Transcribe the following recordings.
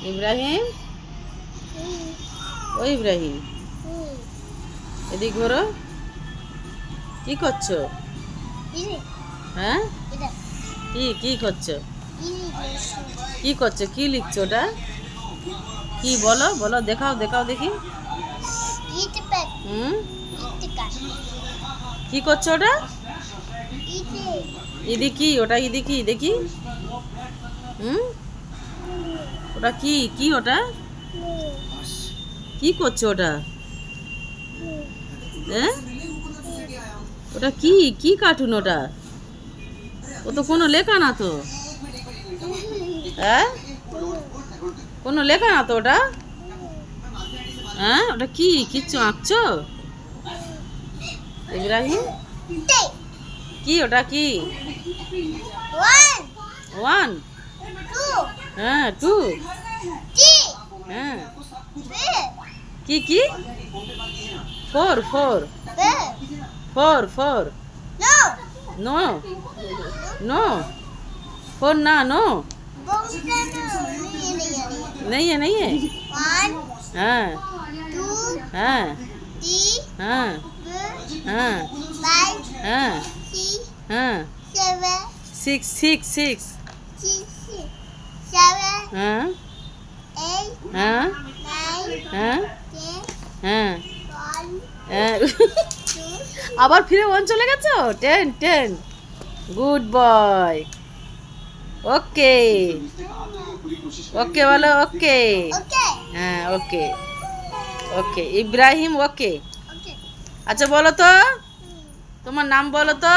ইব্রাহিম, ও ইব্রাহিম, এদিক ঘোরো। কি করছো? হ্যাঁ, কি করছো? কি করছো? কি লিখছো? ওটা কি? বলো বলো, দেখাও দেখাও দেখি। হুম, কি করছো ওটা? ইদি কি? ওটা ইদি কি দেখি? হুম, ওটা কি? কি ওটা? কি করছো ওটা? হ্যাঁ, ওটা কি? কি কার্টুন ওটা? ও তো কোনো লেখা না তো। হ্যাঁ, কোনো লেখা না তো ওটা। হ্যাঁ, ওটা কি? কিচ্ছু আঁকছো ইব্রাহিম? কি ওটা? কি? ওয়ান? হ্যাঁ, টু? হ্যাঁ, কি কি? Four? Four? Four? Four? No no, four ना, नो नहीं है, नहीं है। हाँ हाँ हाँ हाँ हाँ हाँ, सिक्स सिक्स सिक्स, हाँ हाँ हाँ हाँ, আবার ফিরে ওয়ান চলে গেছো। 10 10, গুড বয়। ওকে ওকে বলো, ওকে। হ্যাঁ, ওকে ওকে ইব্রাহিম, ওকে। আচ্ছা বলো তো, তোমার নাম বলো তো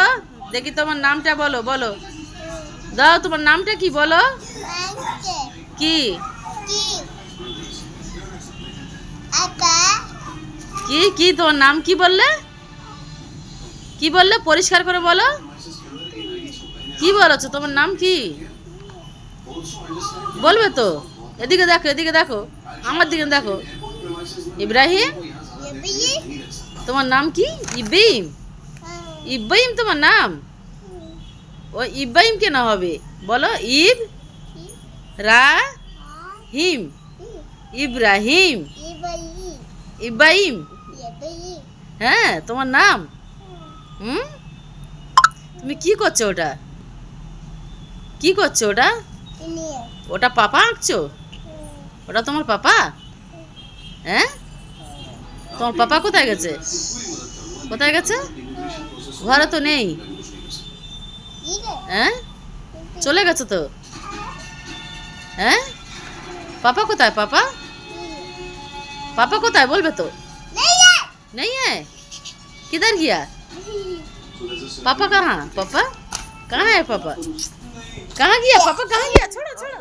দেখি। তোমার নামটা বলো, বলো দাও। তোমার নামটা কি বলো? কি কি কি তোমার নাম কি বললে? কি বললে? পরিষ্কার করে বলো। কি বলেছো? তোমার নাম কি বলবে তো? এদিকে দেখো, এদিকে দেখো, আমার দিকে দেখো। ইব্রাহিম, তোমার নাম কি? ইব্রাহিম? ইব্রাহিম তোমার নাম? ও ইব্রাহিম কেন হবে? বলো ইব রাহিম, ইব্রাহিম, ইব্রাহিম। হ্যাঁ, তোমার নাম। হুম, তুমি কি করছো ওটা? কি করছো ওটা? ওটা পাপা আঁকছো? ওটা তোমার পাপা? হ্যাঁ, তোমার পাপা কোথায় গেছে? কোথায় গেছে? ঘরে তো নেই। হ্যাঁ, চলে গেছে তো। হ্যাঁ, पापा कोথায়? पापा पापा कोথায় বলবে তো? नहीं है। किधर गया पापा? कहाँ पापा? कहाँ है पापा? कहाँ गया पापा? कहाँ गया? छोड़ो छोड़ो।